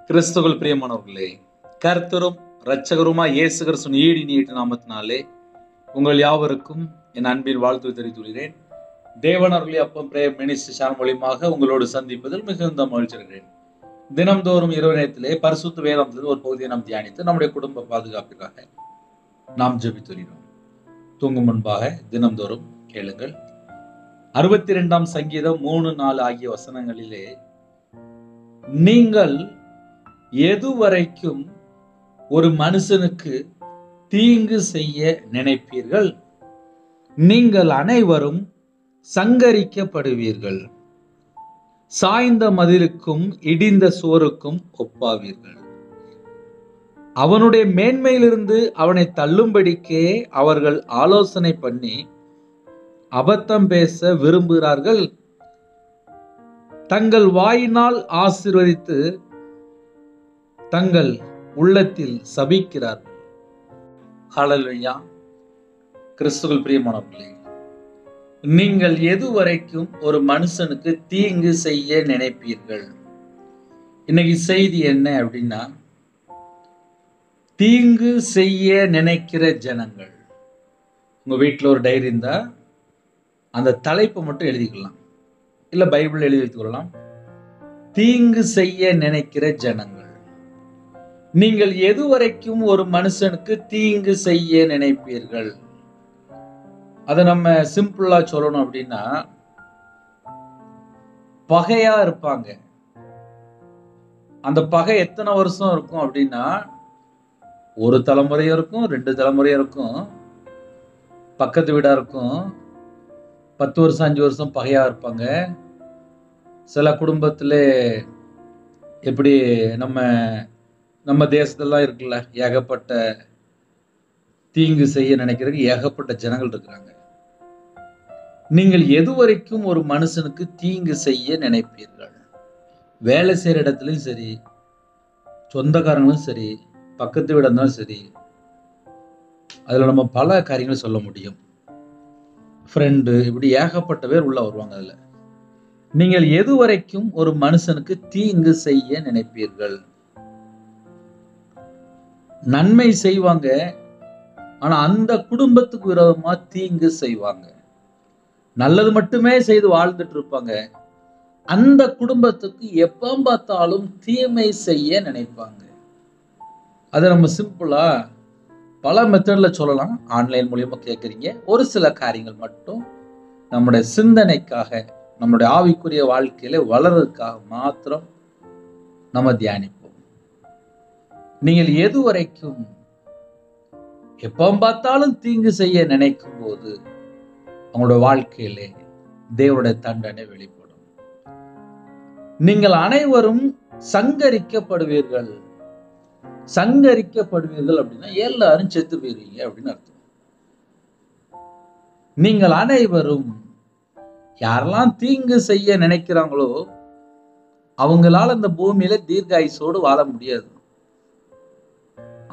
கிறிஸ்துவுக்குள் பிரியமானவர்களே, கர்த்தரும் இரட்சகருமாய் இயேசு கிறிஸ்துவின் ஈடு நீட்ட நாமத்தினாலே உங்கள் யாவருக்கும் என் அன்பின் வாழ்த்து தெரிவித்துள்ளேன். தேவனர்களே அப்பம் பிரேயர் மினிஸ்ட்ரி சேனல் மூலியமாக உங்களோடு சந்திப்பதில் மிகுந்த மகிழ்ச்சி அடைகிறேன். தினம்தோறும் இரவு நேரத்திலே பரிசுத்த வேதாந்தத்தில் ஒரு பகுதியை நாம் தியானித்து நம்முடைய குடும்ப பாதுகாப்பிற்காக நாம் ஜெபித்து வருகிறோம். தூங்கும் முன்பாக தினம்தோறும் கேளுங்கள். 62ஆம் சங்கீதம் 3-4 ஆகிய வசனங்களிலே, நீங்கள் எதுவரைக்கும் ஒரு மனுஷனுக்கு தீங்கு செய்ய நினைப்பீர்கள்? நீங்கள் அனைவரும் சங்கரிக்கப்படுவீர்கள். சாய்ந்த மதிலுக்கும் இடிந்த சுவருக்கும் ஒப்பாவீர்கள். அவனுடைய மேன்மையிலிருந்து அவனை தள்ளும்படிக்கே அவர்கள் ஆலோசனை பண்ணி அபத்தம் பேச விரும்புகிறார்கள். தங்கள் வாயினால் ஆசீர்வதித்து தங்கள் உள்ளத்தில் சபிக்கிறார்கள். ஹல்லேலூயா. கிறிஸ்துவுக்குள் பிரியமானவர்களே, நீங்கள் எதுவரைக்கும் ஒரு மனுஷனுக்கு தீங்கு செய்ய நினைப்பீர்கள்? இன்னைக்கு செய்தி என்ன அப்படின்னா, தீங்கு செய்ய நினைக்கிற ஜனங்கள். உங்க வீட்டில் ஒரு டைரி இருந்தா அந்த தலைப்பை மட்டும் எழுதிக்கலாம், இல்ல பைபிள் எழுதி வைத்துக் கொள்ளலாம். தீங்கு செய்ய நினைக்கிற ஜனங்கள். நீங்கள் எதுவரைக்கும் ஒரு மனுஷனுக்கு தீங்கு செய்ய நினைப்பீர்கள்? அதை நம்ம சிம்பிளா சொல்லணும் அப்படின்னா, பகையா இருப்பாங்க. அந்த பகை எத்தனை வருஷம் இருக்கும் அப்படின்னா, ஒரு தலைமுறையும் இருக்கும், 2 தலைமுறையும் இருக்கும், பக்கத்து வீடா இருக்கும். 10 வருஷம் 5 வருஷம் பகையா இருப்பாங்க. சில குடும்பத்துல எப்படி நம்ம தேசத்தெல்லாம் இருக்குல்ல, ஏகப்பட்ட தீங்கு செய்ய நினைக்கிறதுக்கு ஏகப்பட்ட ஜனங்கள் இருக்கிறாங்க. நீங்கள் எதுவரைக்கும் ஒரு மனுஷனுக்கு தீங்கு செய்ய நினைப்பீர்கள்? வேலை செய்யற இடத்துலயும் சரி, சொந்தக்காரங்களும் சரி, பக்கத்து வீடு இருந்தாலும் சரி, அதுல நம்ம பல காரியங்களை சொல்ல முடியும். ஃப்ரெண்டு, இப்படி ஏகப்பட்ட பேர் உள்ள வருவாங்க. அதுல நீங்கள் எதுவரைக்கும் ஒரு மனுஷனுக்கு தீங்கு செய்ய நினைப்பீர்கள்? நன்மை செய்வாங்க, ஆனா அந்த குடும்பத்துக்கு விரோதமா தீங்கு செய்வாங்க. நல்லது மட்டுமே செய்து வாழ்ந்துட்டு இருப்பாங்க, அந்த குடும்பத்துக்கு எப்ப பார்த்தாலும் தீமை செய்ய நினைப்பாங்க. அதை நம்ம சிம்பிளா பல மெத்தட்ல சொல்லலாம். ஆன்லைன் மூலியமா கேட்குறீங்க, ஒரு சில காரியங்கள் மட்டும் நம்முடைய சிந்தனைக்காக, நம்முடைய ஆவிக்குரிய வாழ்க்கையில வளர்றதுக்காக மாத்திரம் நம்ம தியானிப்போம். நீங்கள் எதுவரைக்கும் எப்ப பார்த்தாலும் தீங்கு செய்ய நினைக்கும் போது அவங்களுடைய வாழ்க்கையிலே தேவனுடைய தண்டனை வெளிப்படும். நீங்கள் அனைவரும் சங்கரிக்கப்படுவீர்கள். சங்கரிக்கப்படுவீர்கள் அப்படின்னா எல்லாரும் செத்து போயிருவீங்க அப்படின்னு அர்த்தம். நீங்கள் அனைவரும், யாரெல்லாம் தீங்கு செய்ய நினைக்கிறாங்களோ அவங்களால இந்த பூமியில தீர்காயுசோடு வாழ முடியாது.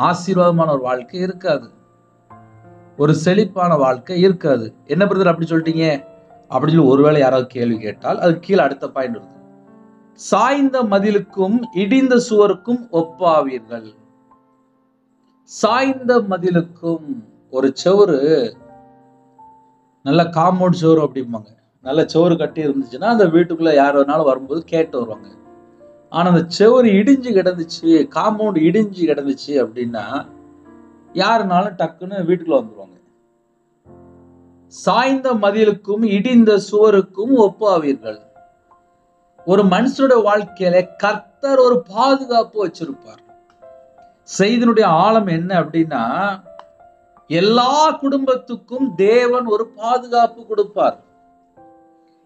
ஆசீர்வாதமான ஒரு வாழ்க்கை இருக்காது, ஒரு செழிப்பான வாழ்க்கை இருக்காது. என்ன பிரதர் அப்படி சொல்லிட்டீங்க அப்படின்னு சொல்லி ஒருவேளை யாராவது கேள்வி கேட்டால் அது கீழே அடுத்த பாயிண்ட் இருக்கு. சாய்ந்த மதிலுக்கும் இடிந்த சுவருக்கும் ஒப்பாவீர்கள். சாய்ந்த மதிலுக்கும், ஒரு செவரு, நல்ல காம்பவுண்ட் செவரு அப்படிம்பாங்க, நல்ல செவரு கட்டி இருந்துச்சுன்னா அந்த வீட்டுக்குள்ள யார் வேணாலும் வரும்போது கேட்டு வருவாங்க. ஆனா அந்த செவரு இடிஞ்சு கிடந்துச்சு, காம்பவுண்ட் இடிஞ்சு கிடந்துச்சு அப்படின்னா யாருனாலும் டக்குன்னு வீட்டுக்குள்ள வந்துருவாங்க. சாய்ந்த மதிலுக்கும் இடிந்த சுவருக்கும் ஒப்பாவீர்கள். ஒரு மனுஷனுடைய வாழ்க்கையில கர்த்தர் ஒரு பாதுகாப்பு வச்சிருப்பார். செய்தினுடைய ஆழம் என்ன அப்படின்னா, எல்லா குடும்பத்துக்கும் தேவன் ஒரு பாதுகாப்பு கொடுப்பார்.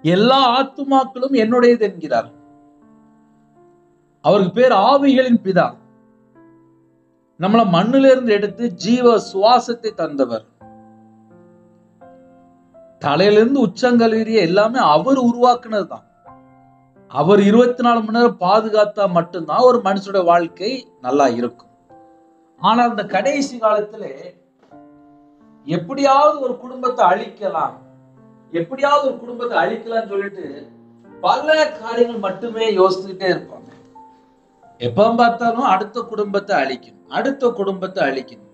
எல்லா ஆத்துமாக்களும் என்னுடையது என்கிறார். அவருக்கு பேர் ஆவிகளின் பிதா. நம்மள மண்ணில இருந்து எடுத்து ஜீவ சுவாசத்தை தந்தவர். தலையிலிருந்து உச்சங்கல்விரிய எல்லாமே அவர் உருவாக்குனது தான். அவர் 24 மணி நேரம் பாதுகாத்தா மட்டும்தான் ஒரு மனுஷனுடைய வாழ்க்கை நல்லா இருக்கும். ஆனா அந்த கடைசி காலத்துல எப்படியாவது ஒரு குடும்பத்தை அழிக்கலாம், எப்படியாவது ஒரு குடும்பத்தை அழிக்கலாம்னு சொல்லிட்டு பல காரியங்கள் மட்டுமே யோசிச்சுக்கிட்டே இருப்பாங்க. எப்ப பார்த்தாலும் அடுத்த குடும்பத்தை அழிக்கணும், அடுத்த குடும்பத்தை அழிக்கணும்.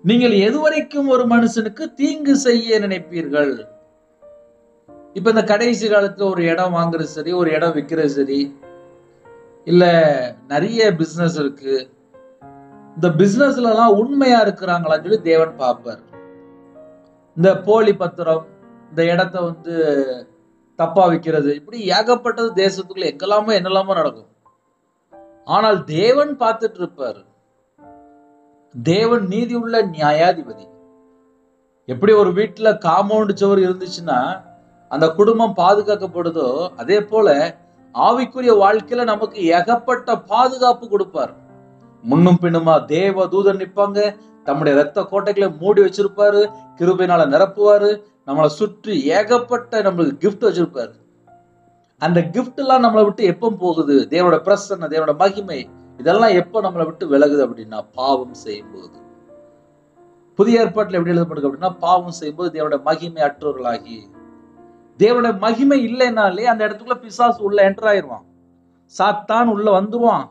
நீங்கள் எதுவரைக்கும் ஒரு மனுஷனுக்கு தீங்கு செய்ய நினைப்பீர்கள்? இப்ப இந்த கடைசி காலத்துல ஒரு இடம் வாங்குறது சரி, ஒரு இடம் விற்கிறது சரி, இல்ல நிறைய பிசினஸ் இருக்கு. இந்த பிசினஸ்ல எல்லாம் உண்மையா இருக்கிறாங்களான்னு சொல்லி தேவன் பார்ப்பார். இந்த போலி பத்திரம், இந்த இடத்த தப்பா விற்கிறது, இப்படி ஏகப்பட்டது தேசத்துக்குள்ள எங்கெல்லாமோ என்னெல்லாமோ நடக்கும். ஆனால் தேவன் பார்த்துட்டு இருப்பார். தேவன் நீதி உள்ள நியாயாதிபதி. எப்படி ஒரு வீட்டுல காம்பவுண்ட் சுவர் இருந்துச்சுன்னா அந்த குடும்பம் பாதுகாக்கப்படுதோ, அதே போல ஆவிக்குரிய வாழ்க்கையில நமக்கு ஏகப்பட்ட பாதுகாப்பு கொடுப்பார். முன்னும் பின்னுமா தேவ தூதன் நிற்பாங்க, தம்முடைய ரத்த கோட்டைகளை மூடி வச்சிருப்பாரு, கிருபையினால நிரப்புவாரு, நம்மளை சுற்றி ஏகப்பட்ட நம்மளுக்கு கிஃப்ட் வச்சிருப்பாரு. அந்த கிஃப்ட் எல்லாம் நம்மளை விட்டு எப்ப போகுது? தேவனோட பிரசன்ன, தேவனோட மகிமை, இதெல்லாம் எப்ப நம்மளை விட்டு விலகுது அப்படின்னா பாவம் செய்யும் போது. புதிய ஏற்பாட்டில் எப்படி எழுதப்படுது அப்படின்னா, பாவம் செய்யும்போது தேவனோட மகிமை அற்றவர்களாகி, தேவனோட மகிமை இல்லைனாலே அந்த இடத்துக்குள்ள பிசாசு உள்ள என்டர் ஆயிடுவான், சாத்தான் உள்ள வந்துருவான்.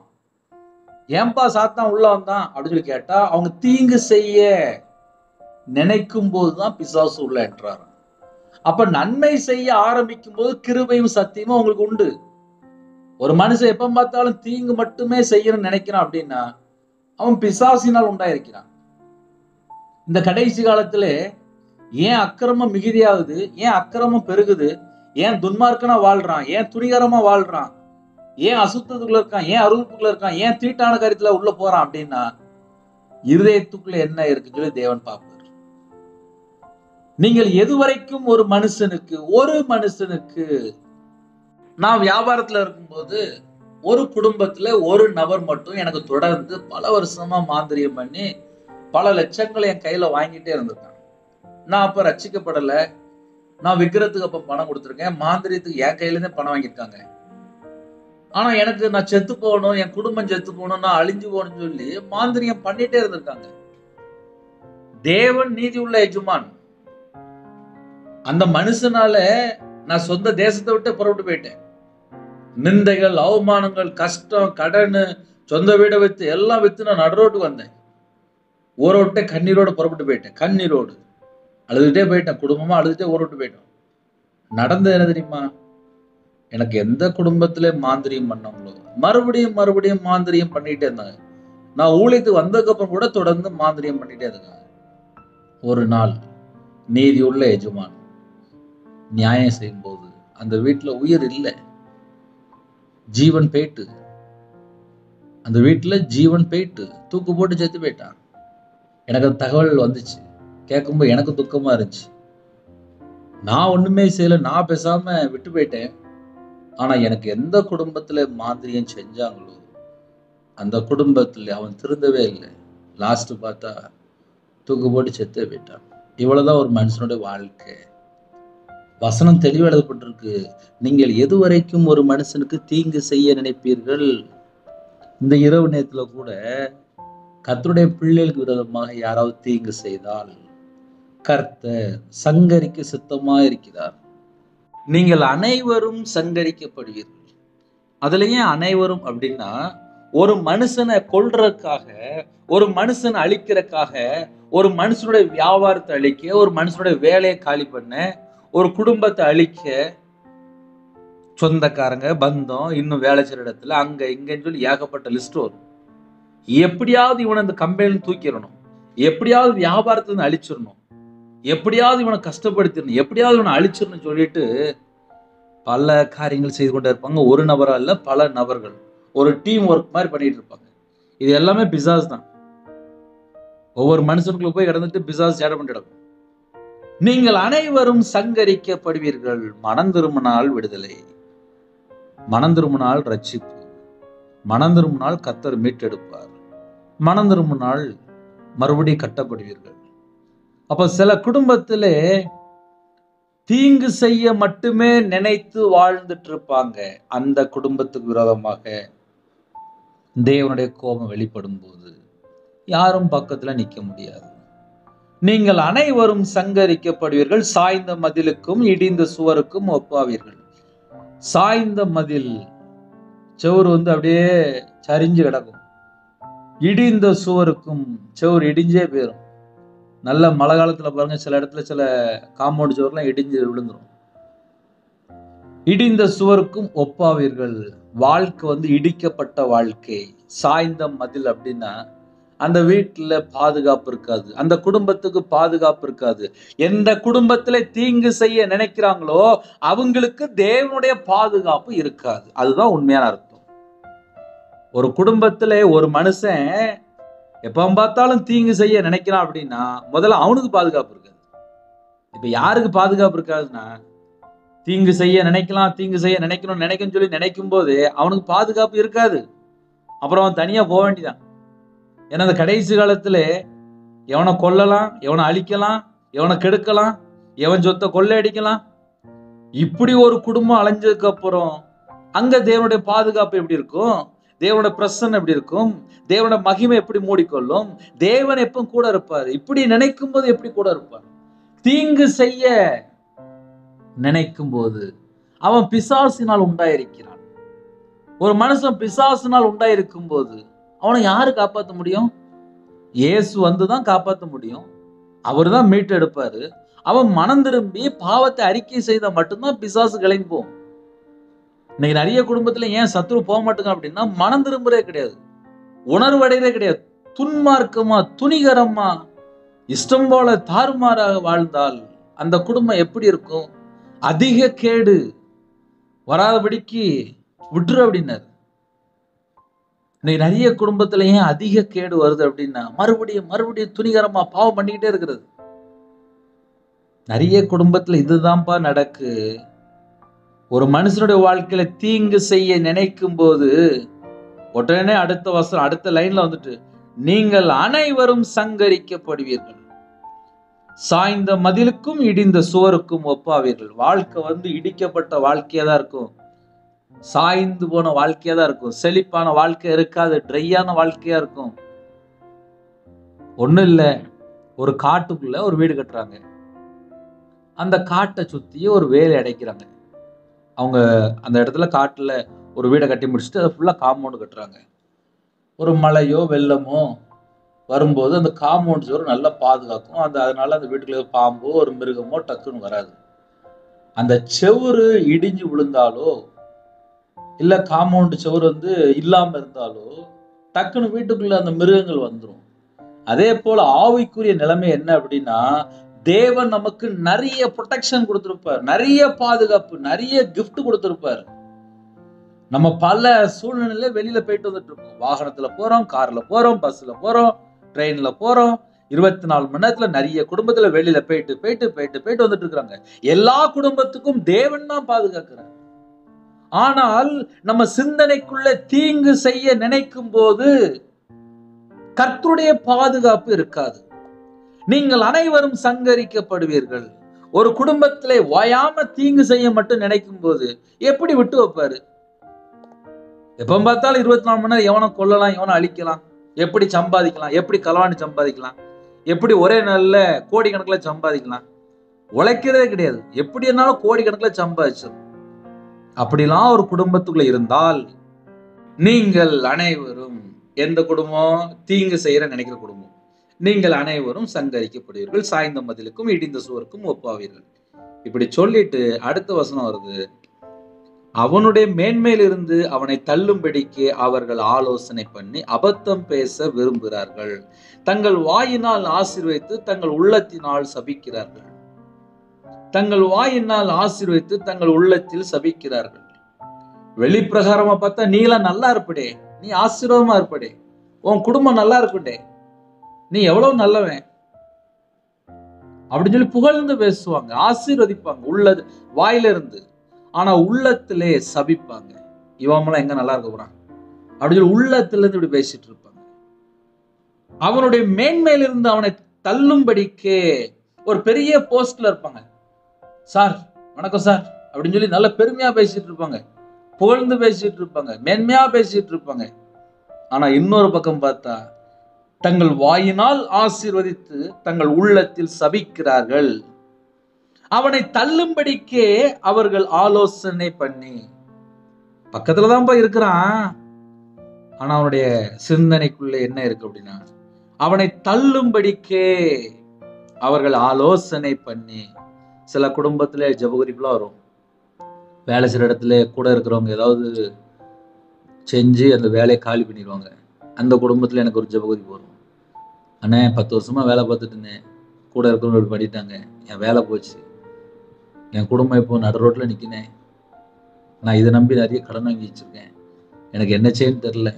ஏன்பா சாத்தான் உள்ள வந்தான் அப்படின்னு சொல்லி கேட்டா, அவங்க தீங்கு செய்ய நினைக்கும் போதுதான் பிசாசு உள்ள என்டர் ஆகிறான். அப்ப நன்மை செய்ய ஆரம்பிக்கும் போது கிருபையும் சத்தியமும் அவங்களுக்கு உண்டு. ஒரு மனுஷன் எப்ப பார்த்தாலும் தீங்கு மட்டுமே செய்யணும்னு நினைக்கிறான் அப்படின்னா அவன் பிசாசினால் உண்டாயிருக்கிறான். இந்த கடைசி காலத்துல ஏன் அக்கிரமம் மிகுதியாகுது, ஏன் அக்கிரமம் பெருகுது, ஏன் துன்மார்க்கனா வாழ்றான், ஏன் துணிகரமா வாழ்றான், ஏன் அசுத்தத்துக்குள்ள இருக்கான், ஏன் அருவத்துக்குள்ள இருக்கான், ஏன் தீட்டான காரியத்துல உள்ள போறான் அப்படின்னா இருதயத்துக்குள்ள என்ன இருக்குன்னு சொல்லி தேவன் பார்ப்பார். நீங்கள் எதுவரைக்கும் ஒரு மனுஷனுக்கு நான் வியாபாரத்துல இருக்கும்போது ஒரு குடும்பத்துல ஒரு நபர் மட்டும் எனக்கு தொடர்ந்து பல வருஷமா மாந்திரியம் பண்ணி பல லட்சங்களை என் கையில வாங்கிட்டே இருந்திருக்காங்க. நான் அப்ப ரட்சிக்கப்படல, நான் விக்கிரத்துக்கு அப்ப பணம் கொடுத்துருக்கேன், மாந்திரியத்துக்கு என் கையில இருந்து பணம் வாங்கியிருக்காங்க. ஆனா எனக்கு நான் செத்து போகணும், என் குடும்பம் செத்து போகணும், நான் அழிஞ்சு போகணும்னு சொல்லி மாந்திரியம் பண்ணிட்டே இருந்திருக்காங்க. தேவன் நீதி உள்ள எஜமான். அந்த மனுஷனால நான் சொந்த தேசத்தை விட்டு புறப்பட்டு போயிட்டேன். நிந்தைகள், அவமானங்கள், கஷ்டம், கடன், சொந்த வீடை வித்து எல்லாம் வித்து நான் நடுரோட்டு வந்தேன். ஊரோட்ட கண்ணீரோடு புறப்பட்டு போயிட்டேன். கண்ணீரோடு அழுதுகிட்டே போயிட்டேன். குடும்பமா அழுதுகிட்டே ஊரோட்டு போயிட்டோம். நடந்தது என்ன தெரியுமா? எனக்கு எந்த குடும்பத்திலே மாந்திரியம் பண்ணவங்களோ மறுபடியும் மாந்திரியம் பண்ணிட்டே இருந்தாங்க. நான் ஊழியத்துக்கு வந்ததுக்கு அப்புறம் கூட தொடர்ந்து மாந்திரியம் பண்ணிட்டே இருக்காங்க. ஒரு நாள் நீதி உள்ள எஜமான் நியாயம் செய்யும் போது அந்த வீட்டுல உயிர் இல்லை, ஜீவன் போயிட்டு, அந்த வீட்டுல ஜீவன் போயிட்டு தூக்கு போட்டு செத்து போயிட்டான். எனக்கு அந்த தகவல் வந்துச்சு. கேட்கும்போது எனக்கு துக்கமா இருந்துச்சு. நான் ஒண்ணுமே செய்யல, நான் பேசாம விட்டு போயிட்டேன். ஆனா எனக்கு எந்த குடும்பத்துல மாந்திரியம் செஞ்சாங்களோ அந்த குடும்பத்துல அவன் திருந்தவே இல்லை. லாஸ்ட் பார்த்தா தூக்கு போட்டு செத்தே போயிட்டான். இவ்வளவுதான் ஒரு மனுஷனுடைய வாழ்க்கை. வசனம் தெளிவு எழுதப்பட்டிருக்கு. நீங்கள் எதுவரைக்கும் ஒரு மனுஷனுக்கு தீங்கு செய்ய நினைப்பீர்கள்? இந்த இரவு நேரத்துல கூட கர்த்தருடைய பிள்ளைகளுக்கு விரோதமாக யாராவது தீங்கு செய்தால் கர்த்தர் சங்கரிக்க சித்தமா இருக்கிறார். நீங்கள் அனைவரும் சங்கரிக்கப்படுவீர்கள். அதுல ஏன் அனைவரும் அப்படின்னா, ஒரு மனுஷனை கொல்றதுக்காக, ஒரு மனுஷனை அழிக்கிறதுக்காக, ஒரு மனுஷனுடைய வியாபாரத்தை அழிக்க, ஒரு மனுஷனுடைய வேலையை காலி பண்ண, ஒரு குடும்பத்தை அழிக்க, சொந்தக்காரங்க, பந்தம், இன்னும் வேலை செய்யற இடத்துல அங்க இங்கன்னு சொல்லி ஏகப்பட்ட லிஸ்ட் வரும். எப்படியாவது இவனை அந்த கம்பெனில தூக்கிடணும், எப்படியாவது வியாபாரத்துல இருந்து அழிச்சிடணும், எப்படியாவது இவனை கஷ்டப்படுத்திடணும், எப்படியாவது இவனை அழிச்சிடணும் சொல்லிட்டு பல காரியங்கள் செய்து கொண்டே இருப்பாங்க. ஒரு நபரா இல்ல, பல நபர்கள் ஒரு டீம் ஒர்க் மாதிரி பண்ணிட்டு இருப்பாங்க. இது எல்லாமே பிசாஸ் தான். ஒவ்வொரு மனுஷனுக்குள்ள போய் கிடந்துட்டு பிசாஸ் சேட பண்ணிடும். நீங்கள் அனைவரும் சங்கரிக்கப்படுவீர்கள். மனம் திரும்பினால் விடுதலை, மனம் திரும்பினால் ரட்சிப்பு, மனம் திரும்பினால் கர்த்தர் மீட்டெடுப்பார், மனம் திரும்பினால் மறுபடியும் கட்டப்படுவீர்கள். அப்ப சில குடும்பத்திலே தீங்கு செய்ய மட்டுமே நினைத்து வாழ்ந்துட்டு இருப்பாங்க. அந்த குடும்பத்துக்கு விரோதமாக தேவனுடைய கோபம் வெளிப்படும் போது யாரும் பக்கத்துல நிக்க முடியாது. நீங்கள் அனைவரும் சங்கரிக்கப்படுவீர்கள். சாய்ந்த மதிலுக்கும் இடிந்த சுவருக்கும் ஒப்பாவீர்கள். சாய்ந்த மதில், செவுரு அப்படியே சரிஞ்சு கிடக்கும். இடிந்த சுவருக்கும் செவுரு இடிஞ்சே போயிடும். நல்ல மழை காலத்துல பாருங்க, சில இடத்துல சில காம்பவுண்ட் சுவர்லாம் இடிஞ்சு விழுந்துரும். இடிந்த சுவருக்கும் ஒப்பாவீர்கள். வாழ்க்கை இடிக்கப்பட்ட வாழ்க்கை, சாய்ந்த மதில் அப்படின்னா அந்த வீட்டுல பாதுகாப்பு இருக்காது, அந்த குடும்பத்துக்கு பாதுகாப்பு இருக்காது. எந்த குடும்பத்துல தீங்கு செய்ய நினைக்கிறாங்களோ அவங்களுக்கு தேவனுடைய பாதுகாப்பு இருக்காது. அதுதான் உண்மையான அர்த்தம். ஒரு குடும்பத்துல ஒரு மனுஷன் எப்ப பார்த்தாலும் தீங்கு செய்ய நினைக்கிறான் அப்படின்னா முதல்ல அவனுக்கு பாதுகாப்பு இருக்காது. இப்ப யாருக்கு பாதுகாப்பு இருக்காதுன்னா, தீங்கு செய்ய நினைக்கலாம், தீங்கு செய்ய நினைக்கணும்னு சொல்லி நினைக்கும் போது அவனுக்கு பாதுகாப்பு இருக்காது. அப்புறம் அவன் தனியா போக வேண்டியதான். ஏன்னா அந்த கடைசி காலத்துல எவனை கொல்லலாம், எவனை அழிக்கலாம், எவனை கெடுக்கலாம், எவன் சொத்தை கொள்ளையடிக்கலாம். இப்படி ஒரு குடும்பம் அலைஞ்சதுக்கு அப்புறம் அங்க தேவனுடைய பாதுகாப்பு எப்படி இருக்கும், தேவனோட பிரசன்னம் எப்படி இருக்கும், தேவனோட மகிமை எப்படி மூடிக்கொள்ளும், தேவன் எப்ப கூட இருப்பார். இப்படி நினைக்கும் போது எப்படி கூட இருப்பார். தீங்கு செய்ய நினைக்கும் போது அவன் பிசாசினால் உண்டாயிருக்கிறான். ஒரு மனுஷன் பிசாசினால் உண்டாயிருக்கும் போது அவனை யாரு காப்பாற்ற முடியும்? இயேசு வந்துதான் காப்பாற்ற முடியும். அவர் தான் மீட்டு எடுப்பாரு. அவன் மனம் திரும்பி பாவத்தை அறிக்கை செய்த மட்டும்தான் பிசாசு கிளம்பும். இன்னைக்கு நிறைய குடும்பத்துல ஏன் சத்துரு போக மாட்டேங்க அப்படின்னா மனம் திரும்புறதே கிடையாது, உணர்வடையதே கிடையாது. துன்மார்க்கமா துணிகரமா இஷ்டம் போல தாறுமாறாக வாழ்ந்தால் அந்த குடும்பம் எப்படி இருக்கும்? அதிக கேடு வராதபடிக்கு விட்டுரு அப்படின்னாரு. இன்னைக்கு நிறைய குடும்பத்துல ஏன் அதிக கேடு வருது அப்படின்னா மறுபடியும் துணிகரமா பாவம் பண்ணிக்கிட்டே இருக்கிறது. நிறைய குடும்பத்துல இதுதான்ப்பா நடக்கு. ஒரு மனுஷனுடைய வாழ்க்கையில தீங்கு செய்ய நினைக்கும் போது உடனே அடுத்த வசனம், அடுத்த லைன்ல நீங்கள் அனைவரும் சங்கரிக்கப்படுவீர்கள், சாய்ந்த மதிலுக்கும் இடிந்த சுவருக்கும் ஒப்பாவீர்கள். வாழ்க்கை இடிக்கப்பட்ட வாழ்க்கையா தான் இருக்கும், சாய்ந்து போன வாழ்க்கையா தான் இருக்கும், செழிப்பான வாழ்க்கை இருக்காது, ட்ரையான வாழ்க்கையா இருக்கும். ஒண்ணு இல்ல, ஒரு காட்டுக்குள்ள ஒரு வீடு கட்டுறாங்க. அந்த காட்டை சுத்தி ஒரு வேலை அடைக்கிறாங்க. அவங்க அந்த இடத்துல காட்டுல ஒரு வீடை கட்டி முடிச்சுட்டு அதை ஃபுல்லா காம்பவுண்ட் கட்டுறாங்க. ஒரு மழையோ வெள்ளமோ வரும்போது அந்த காம்பவுண்ட் சுவர் நல்லா பாதுகாக்கும். அதனால அந்த வீட்டுக்குள்ள பாம்போ ஒரு மிருகமோ டக்குன்னு வராது. அந்த செவுரு இடிஞ்சு விழுந்தாலோ இல்ல காம்பவுண்ட் செவுரு இல்லாம இருந்தாலோ டக்குன்னு வீட்டுக்குள்ள அந்த மிருகங்கள் வந்துடும். அதே போல ஆவிக்குரிய நிலைமை என்ன அப்படின்னா, தேவன் நமக்கு நிறைய ப்ரொடெக்ஷன் கொடுத்திருப்பார், நிறைய பாதுகாப்பு, நிறைய கிஃப்ட் கொடுத்திருப்பார். நம்ம பல சூழ்நிலையில வெளியில போயிட்டு வந்துட்டு இருக்கோம். வாகனத்துல போறோம், கார்ல போறோம், பஸ்ல போறோம், ட்ரெயின்ல போறோம். 24 மணி நேரத்துல நிறைய குடும்பத்துல வெளியில போயிட்டு வந்துட்டு இருக்காங்க. எல்லா குடும்பத்துக்கும் தேவன் தான் பாதுகாக்கிறார். ஆனால் நம்ம சிந்தனைக்குள்ள தீங்கு செய்ய நினைக்கும் போது கர்த்தருடைய பாதுகாப்பு இருக்காது. நீங்கள் அனைவரும் சங்கரிக்கப்படுவீர்கள். ஒரு குடும்பத்திலே ஓயாம தீங்கு செய்ய மட்டும் நினைக்கும் போது எப்படி விட்டு வைப்பாரு? எப்ப பார்த்தாலும் 24 மணி நேரம் எவனை கொல்லலாம், எவனை அழிக்கலாம், எப்படி சம்பாதிக்கலாம், எப்படி களவாணி சம்பாதிக்கலாம், எப்படி ஒரே நாள்ல கோடிக்கணக்கில் சம்பாதிக்கலாம். உழைக்கிறதே கிடையாது, எப்படி என்னாலும் கோடிக்கணக்கில் சம்பாதிச்சிடும். அப்படிலாம் ஒரு குடும்பத்துக்குள்ள இருந்தால் நீங்கள் அனைவரும், எந்த குடும்பம்? தீங்கு செய்யற நினைக்கிற குடும்பம். நீங்கள் அனைவரும் சங்கரிக்கப்படுவீர்கள், சாய்ந்த மதிலுக்கும் இடிந்த சுவருக்கும் ஒப்பாவீர்கள். இப்படி சொல்லிட்டு அடுத்த வசனம் வருது, அவனுடைய மேன்மையிலிருந்து அவனை தள்ளும்படிக்கு அவர்கள் ஆலோசனை பண்ணி அபத்தம் பேச விரும்புகிறார்கள். தங்கள் வாயினால் ஆசீர்வதித்து தங்கள் உள்ளத்தினால் சபிக்கிறார்கள். தங்கள் வாயினால் ஆசீர்வதித்து தங்கள் உள்ளத்தில் சபிக்கிறார்கள். வெளிப்பிரகாரமா பார்த்தா நீ எல்லாம் நல்லா இருப்படே, நீ ஆசீர்வாதமா இருப்படே, உன் குடும்பம் நல்லா இருக்குண்டே, நீ எவ்வளவு நல்லவன் அப்படின்னு சொல்லி புகழ்ந்து பேசுவாங்க, ஆசீர்வதிப்பாங்க உள்ளது வாயில இருந்து. ஆனா உள்ளத்திலே சபிப்பாங்க. இவமெல்லாம் எங்க நல்லா இருக்க போறான் அப்படின்னு சொல்லி உள்ளத்துல இருந்து இப்படி பேசிட்டு இருப்பாங்க. அவனுடைய மேன்மையிலிருந்து அவனை தள்ளும்படிக்கே ஒரு பெரிய போஸ்ட்ல இருப்பாங்க. சார் வணக்கம் சார் அப்படின்னு சொல்லி நல்ல பெருமையா பேசிட்டு இருப்பாங்க, புகழ்ந்து பேசிட்டு இருப்பாங்க, மேன்மையா பேசிட்டு இருப்பாங்க. ஆனா இன்னொரு பக்கம் பார்த்தா தங்கள் வாயினால் ஆசீர்வதித்து தங்கள் உள்ளத்தில் சபிக்கிறார்கள். அவனை தள்ளும்படிக்கே அவர்கள் ஆலோசனை பண்ணி, பக்கத்துலதான் போய் இருக்கிறான், ஆனா அவனுடைய சிந்தனைக்குள்ள என்ன இருக்கு அப்படின்னா, அவனை தள்ளும்படிக்கே அவர்கள் ஆலோசனை பண்ணி. சில குடும்பத்துல ஜெபகுறிப்புலாம் வரும். வேலை செய்யற இடத்துல கூட இருக்கிறவங்க ஏதாவது செஞ்சு அந்த வேலையை காலி பண்ணிடுவாங்க. அந்த குடும்பத்துல எனக்கு ஒரு ஜெபகுறிப்பு வரும். அண்ணே 10 வருஷமா வேலை பார்த்துட்டு இருந்தேன், கூட இருக்கிறவங்க இப்படி பண்ணிட்டாங்க, என் வேலை போச்சு, என் குடும்பம் இப்போ நடு ரோட்டில் நிற்கினேன், நான் இதை நம்பி நிறைய கடன் வாங்கி வச்சிருக்கேன், எனக்கு என்ன செய்யன்னு தெரில,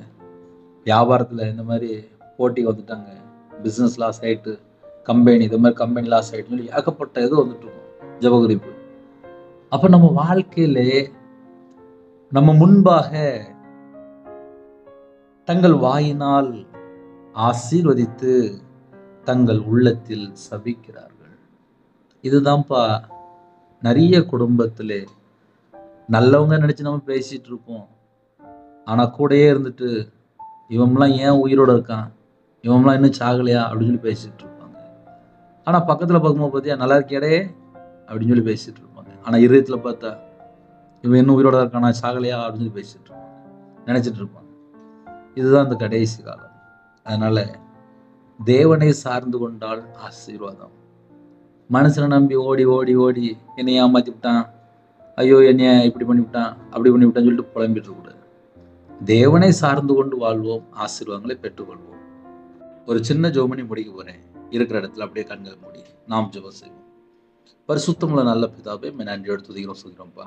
வியாபாரத்தில் இந்த மாதிரி போட்டி வந்துட்டாங்க, பிஸ்னஸ் லாஸ் ஆகிட்டு, கம்பெனி இது மாதிரி கம்பெனி லாஸ் ஆகிட்டுன்னு சொல்லி ஏகப்பட்ட இது வந்துட்டு இருக்கும் ஜெபகுறிப்பு. அப்போ நம்ம வாழ்க்கையிலே நம்ம முன்பாக தங்கள் வாயினால் ஆசீர்வதித்து தங்கள் உள்ளத்தில் சபிக்கிறார்கள். இதுதான்ப்பா நிறைய குடும்பத்திலே நல்லவங்க நினைச்சு நம்ம பேசிட்டு இருப்போம். ஆனா கூடயே இருந்துட்டு இவன்லாம் ஏன் உயிரோட இருக்கான், இவன்லாம் இன்னும் சாகலையா அப்படின்னு சொல்லி பேசிட்டு இருப்பாங்க. ஆனா பக்கத்துல பார்க்கும்போது பார்த்தியா நல்லா இருக்கியாடே அப்படின்னு சொல்லி பேசிட்டு இருப்பாங்க. ஆனா இதயத்துல பார்த்தா இவன் இன்னும் உயிரோட இருக்கானா, சாகலையா அப்படின்னு சொல்லி பேசிட்டு இருப்பாங்க, நினைச்சிட்டு இருப்பாங்க. இதுதான் இந்த கடைசி காலம். அதனால தேவனை சார்ந்து கொண்டால் ஆசீர்வாதம். மனுஷனை நம்பி ஓடி ஓடி ஓடி என்னை ஏமாத்தி விட்டான், ஐயோ என்னைய இப்படி பண்ணிவிட்டான் அப்படி பண்ணிவிட்டான்னு சொல்லிட்டு புலம்பிட்டு இருக்கக்கூடாது. தேவனை சார்ந்து கொண்டு வாழ்வோம், ஆசீர்வாதங்களை பெற்றுக்கொள்வோம். ஒரு சின்ன ஜெபம் பண்ணி முடிக்க போறேன். இருக்கிற இடத்துல அப்படியே கண்கள் மூடி நாம் ஜெபம் செய்வோம். பரிசுத்தமுள்ள நல்ல பிதாவே, உம்மை நன்றியோடு துதிக்கிறோம் சொல்கிறோம்ப்பா.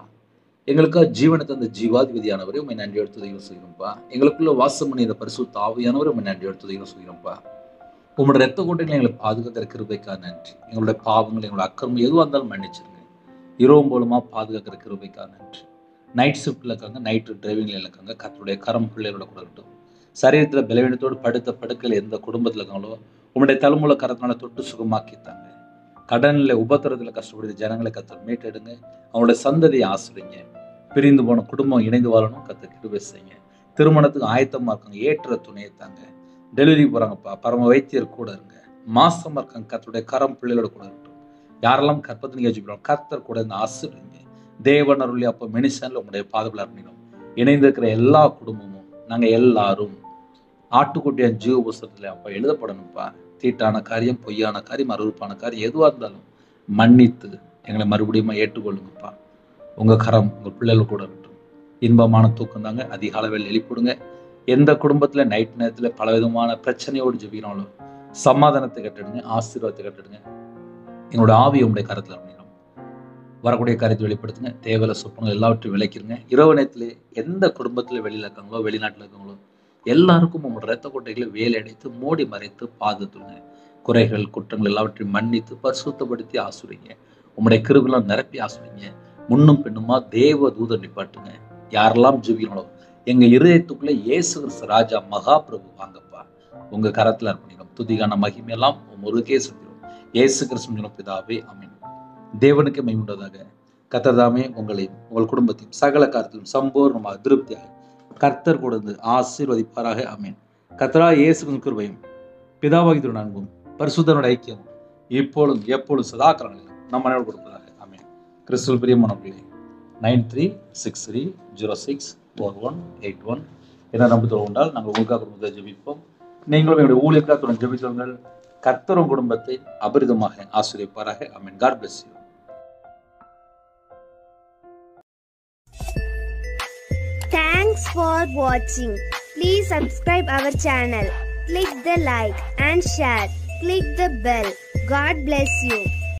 எங்களுக்காக ஜீவனை தந்த ஜீவாதிபதியானவரே, உம்மை நன்றியோடு துதிக்கிறோம் சொல்கிறோம்ப்பா. எங்களுக்குள்ள வாசம் பண்ணி இந்த பரிசுத்த ஆவியானவரை உம்மை நன்றியோடு துதிக்கிறோம் சொல்கிறோம்ப்பா. உங்களோட ரத்த கொட்டைகளை எங்களை பாதுகாக்கிற கிருபைக்காக நன்றி. எங்களுடைய பாவங்கள் எங்களோட அக்கிரமம் எதுவாக இருந்தாலும் மன்னிச்சிருங்க. இரவும் போலுமா பாதுகாக்கிற கிருபைக்காக நன்றி. நைட் ஷிஃப்ட்ல இருக்காங்க, நைட்டு டிரைவிங்ல இருக்காங்க, கர்த்தருடைய கரம் பிள்ளைகளோட கூட இருக்கட்டும். சரீரத்தில் பலவீனத்தோடு படுத்த படுக்கையில் எந்த குடும்பத்தில் இருக்காங்களோ உங்களுடைய தலைமுறை கரத்தினால தொட்டு சுகமாக்கித்தாங்க. கடனில் உபத்திரத்தில் கஷ்டப்படுற ஜனங்களை கர்த்தர் மீட்டெடுங்க. அவங்களுடைய சந்ததியை ஆசிரிங்க. பிரிந்து போன குடும்பம் இணைந்து வாழணும், கர்த்தர் கிருபை செய்யுங்க. திருமணத்துக்கு ஆயத்தமா இருக்காங்க, ஏற்ற துணையை தாங்க. டெலிவரி போறாங்கப்பா, பரம வைத்தியர் கூட இருங்க. மாசமா இருக்காங்க, கர்த்தருடைய கரம் பிள்ளைகளோட கூட இருக்கட்டும். யாரெல்லாம் கற்பத்தை நிகழ்ச்சிப்படுறாங்க கர்த்தர் கூட இந்த ஆசிரியங்க. தேவன் அருளி அப்போ மெனிசன்ல உங்களுடைய பாதுகாப்பு அர்ப்பணிக்கும். இணைந்திருக்கிற எல்லா குடும்பமும் நாங்க எல்லாரும் ஆட்டுக்குட்டியான் ஜீவ புஸ்தகத்துல அப்ப எழுதப்படணும்ப்பா. தீட்டான காரியம், பொய்யான காரியம், அருவருப்பான காரியம் எதுவா இருந்தாலும் மன்னித்து எங்களை மறுபடியும் ஏற்றுக்கொள்ளுங்கப்பா. உங்க கரம் உங்க பிள்ளைகள் கூட இருக்கட்டும். இன்பமான தூக்கம் தாங்க, அதிகால வேலை எழுப்பிடுங்க. எந்த குடும்பத்துல நைட் நேரத்துல பலவிதமான பிரச்சனையோடு ஜெபிக்கிறாங்களோ சமாதானத்தை கட்டிடுங்க, ஆசீர்வாதத்தை கட்டிடுங்க. என்னோட ஆவியை உங்களுடைய கரத்துல பண்ணிடும். வரக்கூடிய காரியத்தை வெளிப்படுத்துங்க. தேவையில்ல சொப்பனங்கள் எல்லாவற்றையும் விளைக்கிறங்க. இரவு நேரத்திலே எந்த குடும்பத்துல வெளியில இருக்காங்களோ வெளிநாட்டுல இருக்காங்களோ எல்லாருக்கும் உங்களோட ரத்த கொட்டைகளை வேலை அடைத்து மூடி மறைத்து பாதுகாத்துங்க. குறைகள் குற்றங்கள் எல்லாவற்றையும் மன்னித்து பரிசுத்தப்படுத்தி ஆசுரிங்க. உங்களுடைய கிருபையெல்லாம் நிரப்பி ஆசுரிங்க. முன்னும் பின்னுமா தேவ தூதர் நிப்பாட்டுங்க. யாரெல்லாம் ஜெபிக்கிறாங்களோ எங்க இருதயத்துக்குள்ள இயேசு கிறிஸ்து ராஜா மகா பிரபு வாங்கப்பா. உங்க கரத்துல அர்ப்பணிக்கும். துதிகான மகிமையெல்லாம் முருகே செலுத்திடும். இயேசு கிறிஸ்து பிதாவே ஆமென். தேவனுக்கு மகிமையுண்டதாக. கர்த்தர் தாமே உங்களையும் உங்கள் குடும்பத்தையும் சகல காரியத்திலும் சம்பூர்ணமாக திருப்தியாக கர்த்தர் கொடுத்து ஆசீர்வதிப்பாராக. ஆமென். கர்த்தராகிய இயேசு கிருபையும் பிதாவாகிய அன்பும் பரிசுத்தனோட ஐக்கியமும் இப்பொழுதும் எப்பொழுதும் சதா காலங்களிலும் நம்ம அனைவரும் கொடுப்பதாக. ஆமென். கிறிஸ்துவில் பிரியமான பிள்ளை 9363064181 என நம்புதல் உண்டால் நாங்கள் உங்களுக்காக குடும்பத்தை ஜெபிப்போம். நீங்களும் என்னுடைய ஊழியர்களுடன் ஜெபித்தவர்கள் கர்த்தரும் குடும்பத்தை அபரிதமாக ஆசீர்வதிப்பாராக. ஆமென். God bless you. Thanks for watching. Please subscribe our channel. Click the like and share. Click the bell. God bless you.